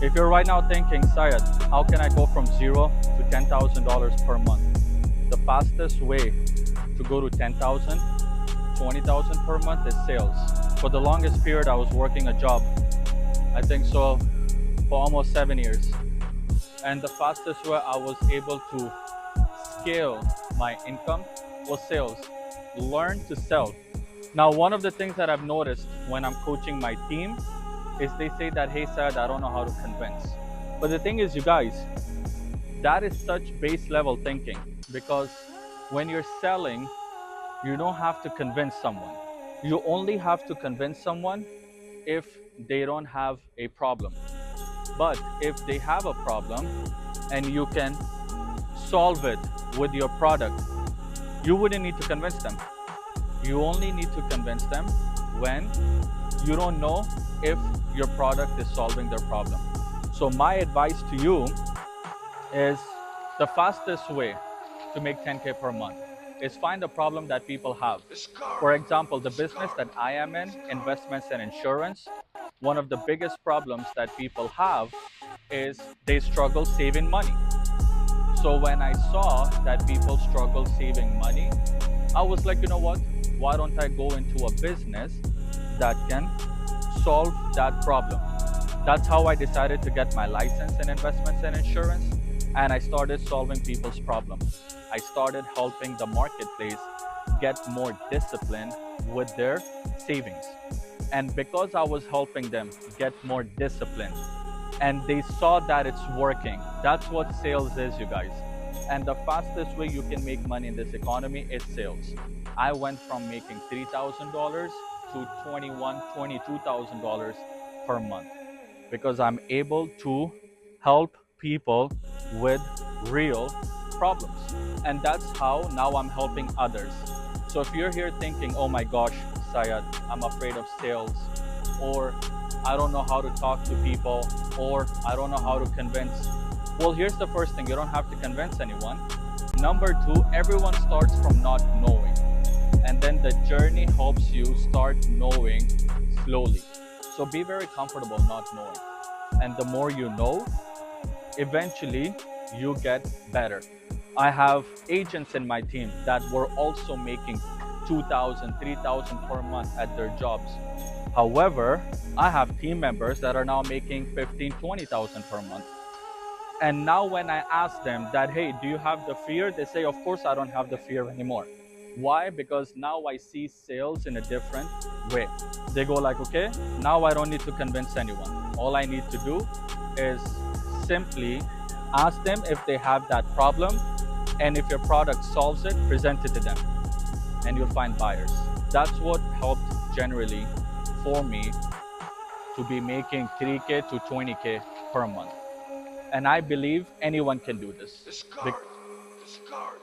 If you're right now thinking, Syed, how can I go from zero to $10,000 per month? The fastest way to go to 10,000, 20,000 per month is sales. For the longest period, I was working a job, I think so, for almost 7 years. And the fastest way I was able to scale my income was sales. Learn to sell. Now, one of the things that I've noticed when I'm coaching my team is they say that, hey, Syed, I don't know how to convince. But the thing is, you guys, that is such base level thinking because when you're selling, you don't have to convince someone. You only have to convince someone if they don't have a problem. But if they have a problem and you can solve it with your product, you wouldn't need to convince them. You only need to convince them when you don't know if your product is solving their problem. So, my advice to you is the fastest way to make 10K per month is find a problem that people have. For example, the business that I am in, investments and insurance, one of the biggest problems that people have is they struggle saving money. So when I saw that people struggle saving money, I was like, you know what? Why don't I go into a business that can solve that problem? That's how I decided to get my license in investments and insurance. And I started solving people's problems. I started helping the marketplace get more discipline with their savings. And because I was helping them get more discipline and they saw that it's working, that's what sales is, you guys. And the fastest way you can make money in this economy is sales. I went from making $3,000 to $22,000 per month because I'm able to help people with real problems. And that's how now I'm helping others. So if you're here thinking, oh my gosh, Syed, I'm afraid of sales, or I don't know how to talk to people, or I don't know how to convince. Well, here's the first thing, you don't have to convince anyone. Number two, everyone starts from not knowing. And then the journey helps you start knowing slowly. So be very comfortable not knowing. And the more you know, eventually you get better. I have agents in my team that were also making 2,000, 3,000 per month at their jobs. However, I have team members that are now making 15, 20,000 per month. And now when I ask them that, hey, do you have the fear? They say, of course, I don't have the fear anymore. Why? Because now I see sales in a different way. They go like, okay, now I don't need to convince anyone. All I need to do is simply ask them if they have that problem. And if your product solves it, present it to them and you'll find buyers. That's what helped generally for me to be making 3K to 20K per month. And I believe anyone can do this. Discard. Discard.